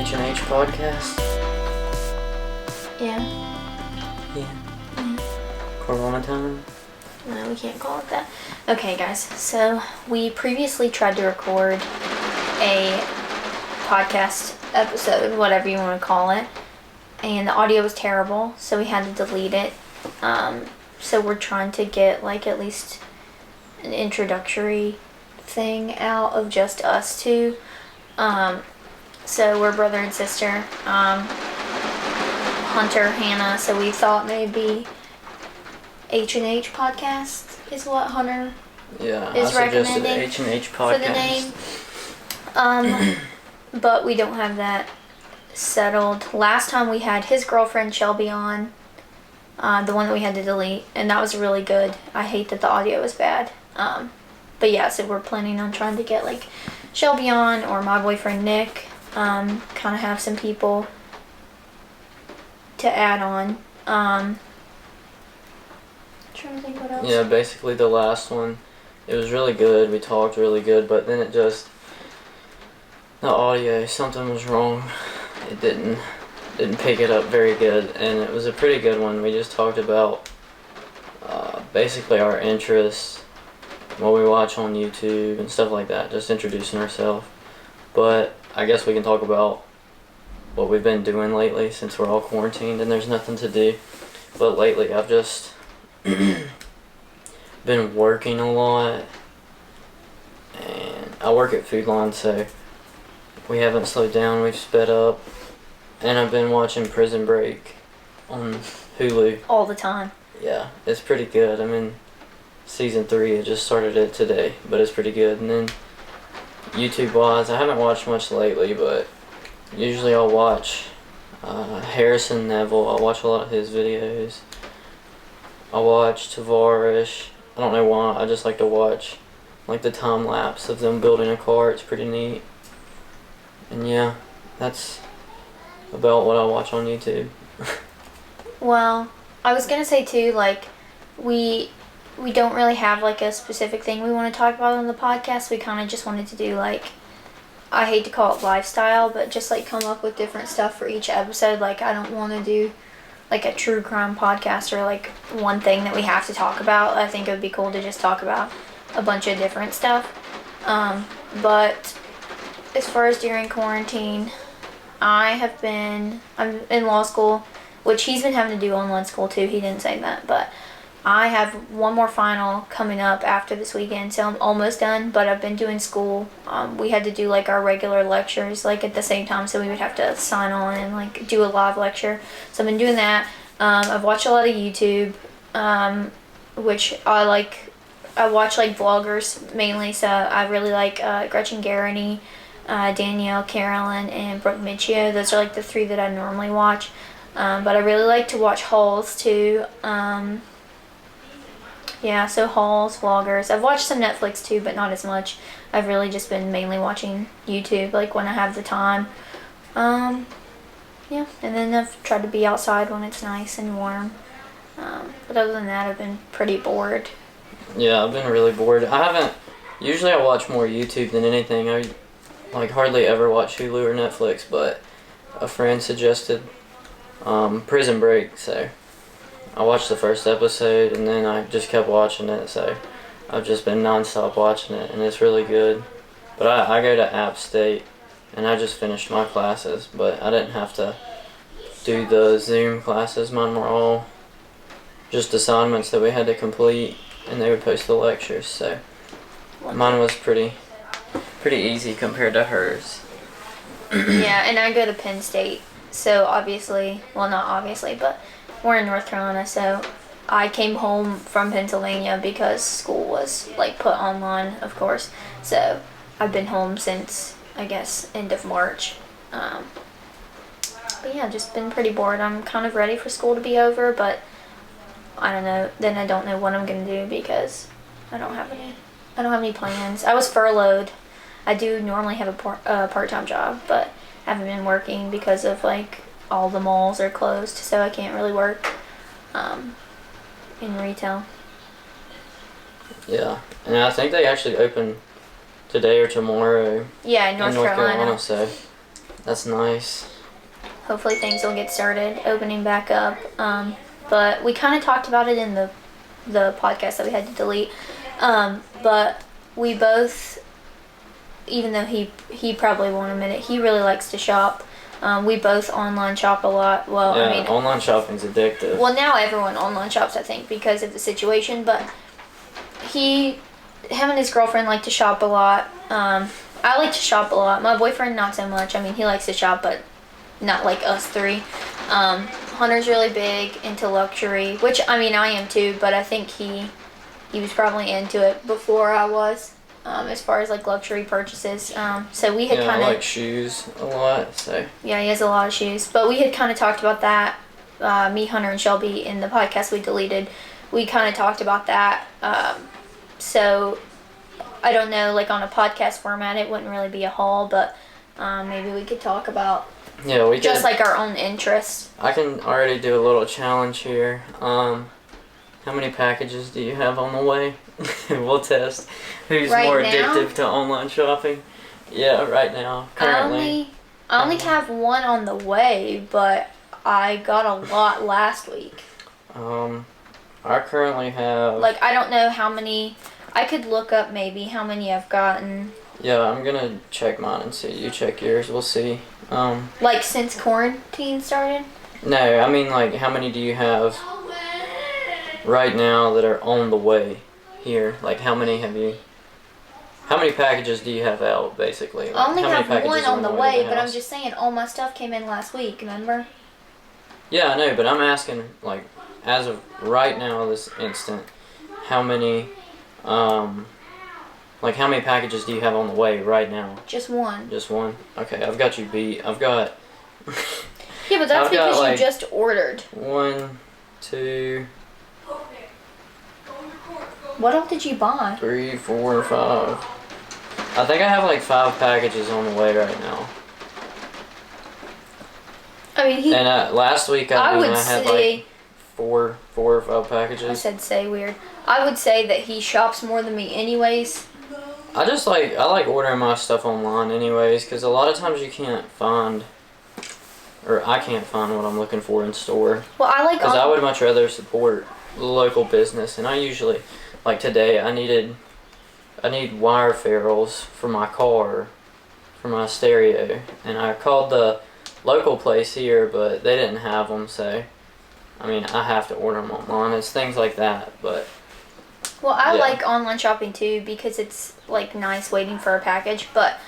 H&H Podcasts. Yeah. Corona time. No, we can't call it that. Okay, guys. So we previously tried to record a podcast episode, whatever you want to call it, and the audio was terrible, so we had to delete it. So we're trying to get at least an introductory thing out of just us two. So we're brother and sister. Hunter, Hannah. So we thought maybe H&H Podcasts is what Hunter is recommending H&H Podcasts for the name. But we don't have that settled. Last time we had his girlfriend Shelby on, the one that we had to delete, and that was really good. I hate that the audio was bad. But yeah, so we're planning on trying to get Shelby on or my boyfriend Nick. Kind of have some people to add on. Trying to think what else. Yeah, basically the last one, it was really good. We talked really good, but then the audio, something was wrong. It didn't pick it up very good, and it was a pretty good one. We just talked about basically our interests, what we watch on YouTube and stuff like that, just introducing ourselves. But I guess we can talk about what we've been doing lately since we're all quarantined and there's nothing to do. But lately I've just been working a lot, and I work at Food Line, so we haven't slowed down, we've sped up, and I've been watching Prison Break on Hulu. All the time. Yeah, it's pretty good. I'm in season 3, I just started it today, but it's pretty good. And then YouTube-wise, I haven't watched much lately, but usually I'll watch Harrison Neville. I'll watch a lot of his videos. I'll watch Tavarish. I don't know why, I just like to watch the time lapse of them building a car. It's pretty neat. And yeah, that's about what I watch on YouTube. Well, I was gonna say too, we don't really have a specific thing we want to talk about on the podcast. We kind of just wanted to do I hate to call it lifestyle, but just come up with different stuff for each episode. I don't want to do a true crime podcast or one thing that we have to talk about. I think it would be cool to just talk about a bunch of different stuff. But as far as during quarantine, I'm in law school, which he's been having to do online school too. He didn't say that, but I have one more final coming up after this weekend, so I'm almost done, but I've been doing school. We had to do our regular lectures at the same time, so we would have to sign on and do a live lecture. So I've been doing that. I've watched a lot of YouTube, which I like. I watch vloggers mainly, so I really like Gretchen Garrity, Danielle Carolyn, and Brooke Michio. Those are the 3 that I normally watch. But I really like to watch hauls too. Yeah, so hauls, vloggers. I've watched some Netflix too, but not as much. I've really just been mainly watching YouTube, when I have the time. Yeah, and then I've tried to be outside when it's nice and warm. But other than that, I've been pretty bored. Yeah, I've been really bored. Usually I watch more YouTube than anything. I hardly ever watch Hulu or Netflix, but a friend suggested Prison Break, so I watched the first episode and then I just kept watching it, so I've just been non-stop watching it, and it's really good. But I go to App State, and I just finished my classes, but I didn't have to do the Zoom classes. Mine were all just assignments that we had to complete, and they would post the lectures, so mine was pretty easy compared to hers. Yeah, and I go to Penn State, so obviously, well, not obviously, but we're in North Carolina, so I came home from Pennsylvania because school was put online, of course. So I've been home since, I guess, end of March. But yeah, just been pretty bored. I'm kind of ready for school to be over, but I don't know. Then I don't know what I'm gonna do because I don't have any plans. I was furloughed. I do normally have a part-time job, but haven't been working because of all the malls are closed, so I can't really work in retail. Yeah, and I think they actually open today or tomorrow. Yeah, in North Carolina. So That's nice. Hopefully things will get started opening back up. But we kind of talked about it in the podcast that we had to delete. But we both, even though he probably won't admit it, he really likes to shop. We both online shop a lot. Well, Yeah, I mean, online shopping's addictive. well, now everyone online shops, I think, because of the situation. But him and his girlfriend like to shop a lot. I like to shop a lot. My boyfriend, not so much. I mean, he likes to shop, but not like us three. Hunter's really big into luxury, which, I mean, I am too, but I think he was probably into it before I was, as far as like luxury purchases. So we had kind of... I like shoes a lot, so... Yeah, he has a lot of shoes. But we had kind of talked about that, me, Hunter, and Shelby, in the podcast we deleted. We kind of talked about that. So I don't know, like on a podcast format, it wouldn't really be a haul, but maybe we could talk about just like our own interests. I can already do a little challenge here. How many packages do you have on the way? We'll test who's right more now? addictive to online shopping. Yeah, right now, currently. I only have one on the way, but I got a lot last week. I currently have... Like, I don't know how many... I could look up maybe how many I've gotten. Yeah, I'm gonna check mine and see. You check yours, we'll see. Like, since quarantine started? No, I mean, like, how many do you have right now that are on the way here? Like, how many packages do you have out, basically? Like, I only how many have packages one are on the way, to the but I'm house? just saying all my stuff came in last week, remember? Yeah, I know, but I'm asking, like, as of right now, this instant, how many packages do you have on the way right now? Just one. Just one? Okay, I've got you beat. I've got... Yeah, but that's I've got, because like, you just ordered. 1, 2, What else did you buy? 3, 4, 5. I think I have like 5 packages on the way right now. I mean, And last week I would had say... like 4 or 5 packages. I said say weird. I would say that he shops more than me anyways. I like ordering my stuff online anyways, because a lot of times you can't find, or I can't find what I'm looking for in store. Well, I like... Because I would much rather support local business, and I usually, like today, I need wire ferrules for my car, for my stereo, and I called the local place here, but they didn't have them, so, I mean, I have to order them online. It's things like that, but... Well, I yeah. like online shopping too because it's like nice waiting for a package, but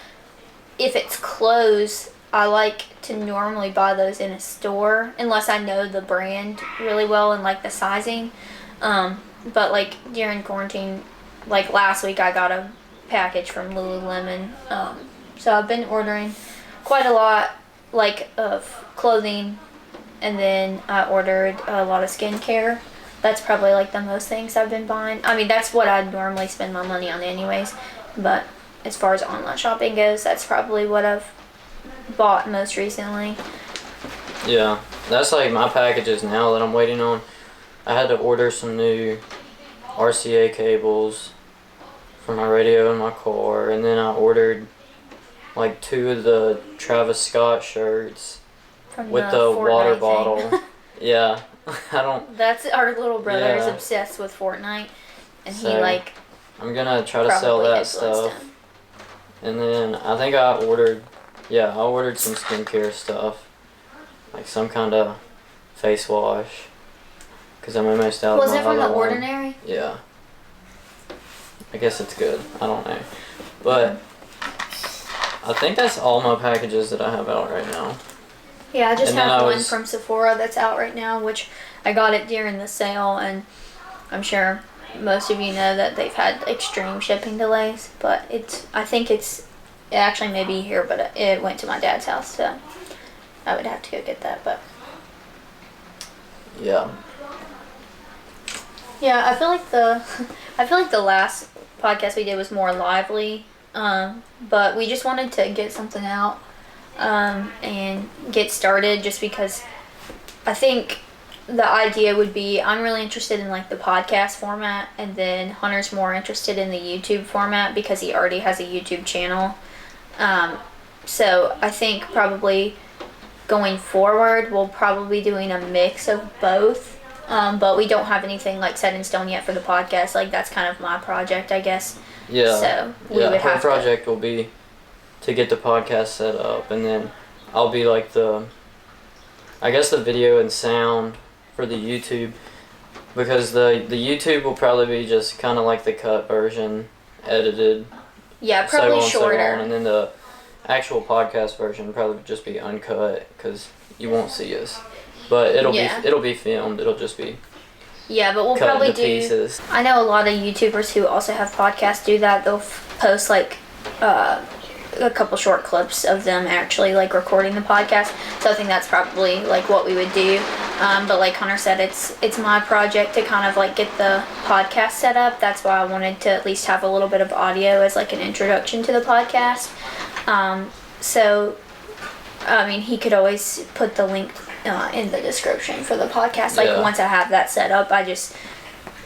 if it's clothes, I like to normally buy those in a store unless I know the brand really well and like the sizing. But like during quarantine, like last week I got a package from Lululemon. So I've been ordering quite a lot like of clothing, and then I ordered a lot of skincare. That's probably like the most things I've been buying. I mean, that's what I'd normally spend my money on anyways. But as far as online shopping goes, that's probably what I've bought most recently. Yeah, that's like my packages now that I'm waiting on. I had to order some new RCA cables for my radio in my car, and then I ordered like 2 of the Travis Scott shirts From with the water Fortnite bottle. thing. Yeah, I don't... That's our little brother is Yeah. obsessed with Fortnite, and So, he like I'm gonna try to sell probably that influenced stuff. him. And then I think I ordered some skincare stuff, like some kind of face wash, because I'm almost out Was of it my from The other one. Ordinary? Yeah. I guess it's good. I don't know. But I think that's all my packages that I have out right now. Yeah, I just And then have I one was- from Sephora that's out right now, which I got it during the sale, and I'm sure most of you know that they've had extreme shipping delays, but I think it actually may be here, but it went to my dad's house, so I would have to go get that, but Yeah. yeah, I feel like the last podcast we did was more lively, but we just wanted to get something out and get started, just because I think the idea would be I'm really interested in like the podcast format, and then Hunter's more interested in the YouTube format because he already has a YouTube channel. So I think probably going forward, we'll probably be doing a mix of both. But we don't have anything like set in stone yet for the podcast. Like that's kind of my project, I guess. Yeah. So we would her have project will be to get the podcast set up, and then I'll be like the video and sound for the YouTube, because the YouTube will probably be just kind of like the cut version, edited. Yeah, probably shorter. And then the actual podcast version will probably just be uncut because you won't see us. But it'll be filmed. It'll just be but we'll cut probably into pieces. I know a lot of YouTubers who also have podcasts do that. They'll post like a couple short clips of them actually like recording the podcast. So I think that's probably like what we would do. But like Hunter said, it's my project to kind of like get the podcast set up. That's why I wanted to at least have a little bit of audio as like an introduction to the podcast. So I mean, he could always put the link in the description for the podcast. Like once I have that set up, I just,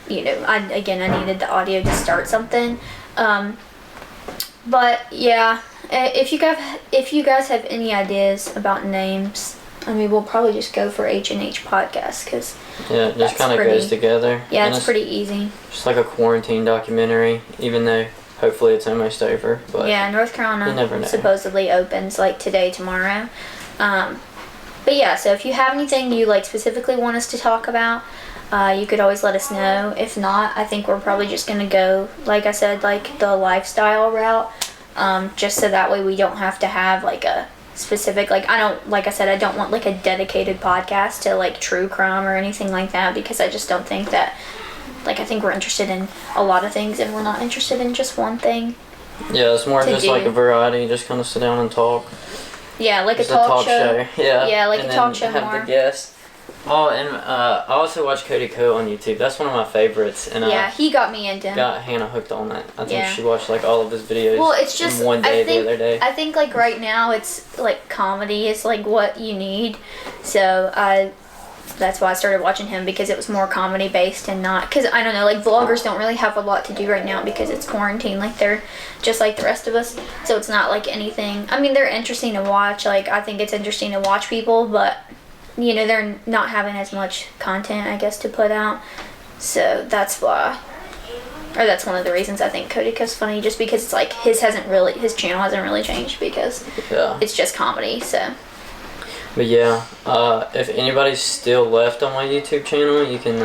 I needed the audio to start something. But yeah, if you guys have any ideas about names, I mean, we'll probably just go for H&H Podcasts because it just kind of goes together. Yeah, it's pretty easy. Just like a quarantine documentary, even though hopefully it's almost over. But yeah, North Carolina you never know. Supposedly opens like today, tomorrow. But yeah, so if you have anything you like specifically want us to talk about, you could always let us know. If not, I think we're probably just gonna go, like I said, like the lifestyle route, just so that way we don't have to have like a specific, like I don't want like a dedicated podcast to like true crime or anything like that, because I just don't think that, like, I think we're interested in a lot of things and we're not interested in just one thing. Yeah, it's more just like a variety, just kind of sit down and talk. Yeah, like just a talk show. Yeah. Yeah, like a talk show have more. The guests. Oh, and I also watch Cody Co on YouTube. That's one of my favorites. And he got me into him. Got Hannah hooked on that. I think she watched like all of his videos. Well, it's just in one day the other day. I think like right now it's like comedy is like what you need. So that's why I started watching him, because it was more comedy based and not, because I don't know, like vloggers don't really have a lot to do right now because it's quarantine. Like they're just like the rest of us. So it's not like anything. I mean, they're interesting to watch. Like I think it's interesting to watch people, but they're not having as much content, I guess, to put out. So that's why, or that's one of the reasons I think Cody Co's funny, just because it's like his channel hasn't really changed because it's just comedy. So. But yeah, if anybody's still left on my YouTube channel, you can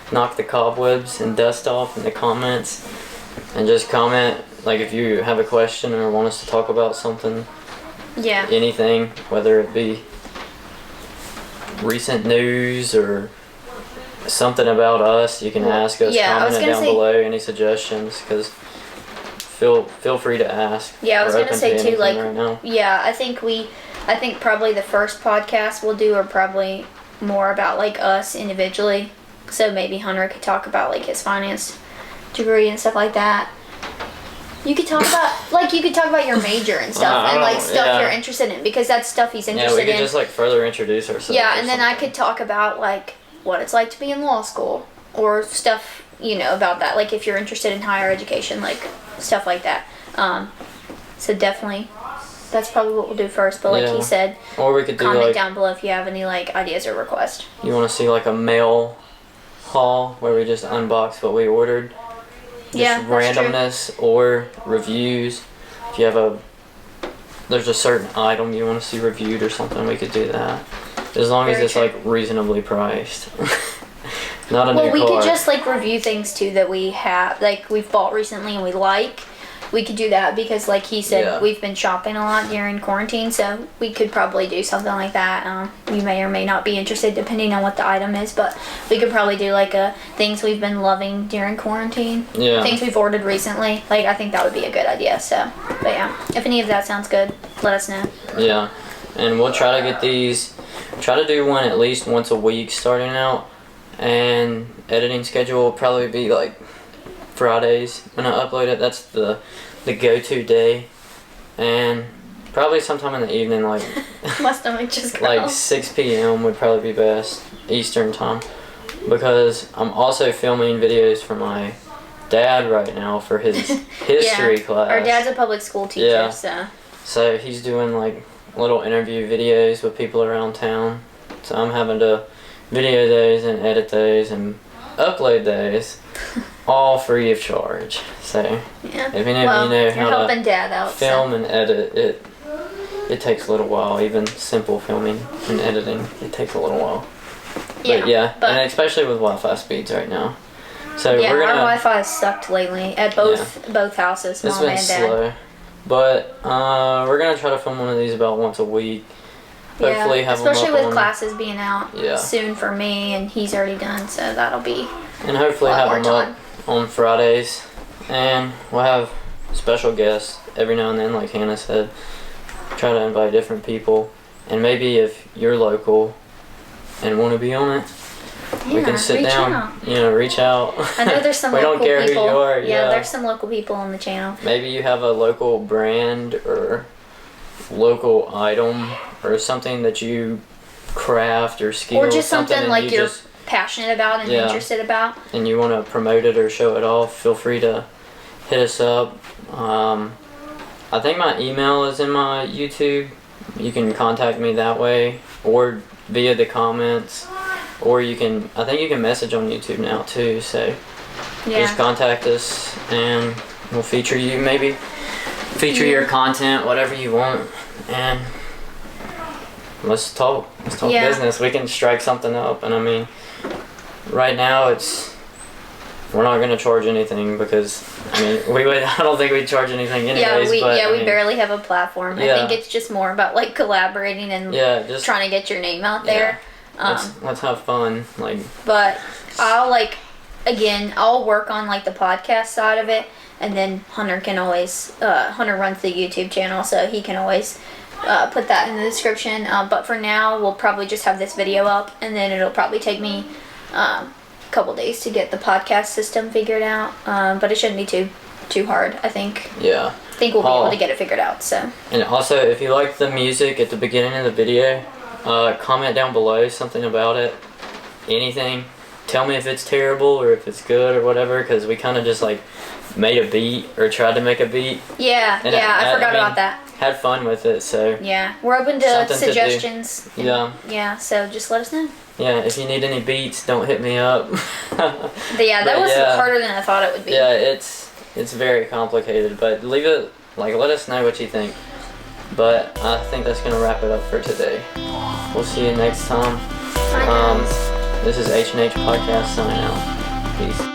knock the cobwebs and dust off in the comments, and just comment like if you have a question or want us to talk about something. Yeah. Anything, whether it be recent news or something about us, you can ask us. Comment it down below. Any suggestions? Because feel free to ask. Yeah, I was gonna say too. Like, I think probably the first podcast we'll do are probably more about like us individually. So maybe Hunter could talk about like his finance degree and stuff like that. You could talk about your major and stuff and like stuff you're interested in, because that's stuff he's interested in. Yeah, we could just like further introduce ourselves. Yeah, and then I could talk about like what it's like to be in law school or stuff, about that. Like if you're interested in higher education, like stuff like that. So definitely. That's probably what we'll do first, but like he said, or we could comment down below if you have any like ideas or requests. You want to see like a mail haul where we just unbox what we ordered? Just randomness or reviews. If you have there's a certain item you want to see reviewed or something, we could do that. As long as it's like reasonably priced. Not a new car. Well, we could just like review things too that we have, like we've bought recently and we like. We could do that because, like he said, we've been shopping a lot during quarantine, so we could probably do something like that. You may or may not be interested depending on what the item is, but we could probably do like things we've been loving during quarantine. Yeah. Things we've ordered recently. Like, I think that would be a good idea. So, but yeah, if any of that sounds good, let us know. Yeah, and we'll try to get these. Try to do one at least once a week starting out, and editing schedule will probably be like Fridays when I upload it. That's the go-to day, and probably sometime in the evening, like my stomach just like 6 p.m. would probably be best Eastern time, because I'm also filming videos for my dad right now for his history class. Our dad's a public school teacher, so So he's doing like little interview videos with people around town. So I'm having to video those and edit those and upload those, all free of charge. So Yeah. if any of Well, you know you're how helping to Dad out. film and edit, it takes a little while. Even simple filming and editing, it takes a little while. But and especially with Wi-Fi speeds right now. So yeah, we're gonna, our Wi-Fi has sucked lately at both houses, it's Mom been and Dad. slow. But we're gonna try to film one of these about once a week. Hopefully have them especially up with on, classes being out soon for me, and he's already done, so that'll be and hopefully a lot have more them time. up on Fridays. And we'll have special guests every now and then, like Hannah said. Try to invite different people, and maybe if you're local and want to be on it, we can sit down. Out. Reach out. I know there's some we local don't care people. who you are. Yeah, there's some local people on the channel. Maybe you have a local brand or local item or something that you craft or skill, or just something like you're just passionate about and interested about, and you want to promote it or show it off. Feel free to hit us up. I think my email is in my YouTube. You can contact me that way, or via the comments, or I think you can message on YouTube now too. So just contact us and we'll feature you, maybe feature your content, whatever you want, and let's talk business. We can strike something up. And I mean, right now we're not gonna charge anything because I don't think we'd charge anything anyways. We barely have a platform. I think it's just more about like collaborating and just trying to get your name out there. Let's have fun. But I'll I'll work on like the podcast side of it, and then Hunter can always Hunter runs the YouTube channel, so he can always put that in the description. But for now, we'll probably just have this video up, and then it'll probably take me couple days to get the podcast system figured out, but it shouldn't be too hard. I think we'll be able to get it figured out. So, and also, if you like the music at the beginning of the video, comment down below something about it, anything. Tell me if it's terrible or if it's good or whatever, because we kind of just made a beat or tried to make a beat. I forgot about that. Had fun with it, so we're open to suggestions. So just let us know. If you need any beats, don't hit me up. That was harder than I thought it would be. It's very complicated, but leave it, let us know what you think. But I think that's gonna wrap it up for today. We'll see you next time. Bye, guys. This is H&H Podcasts signing out. Peace.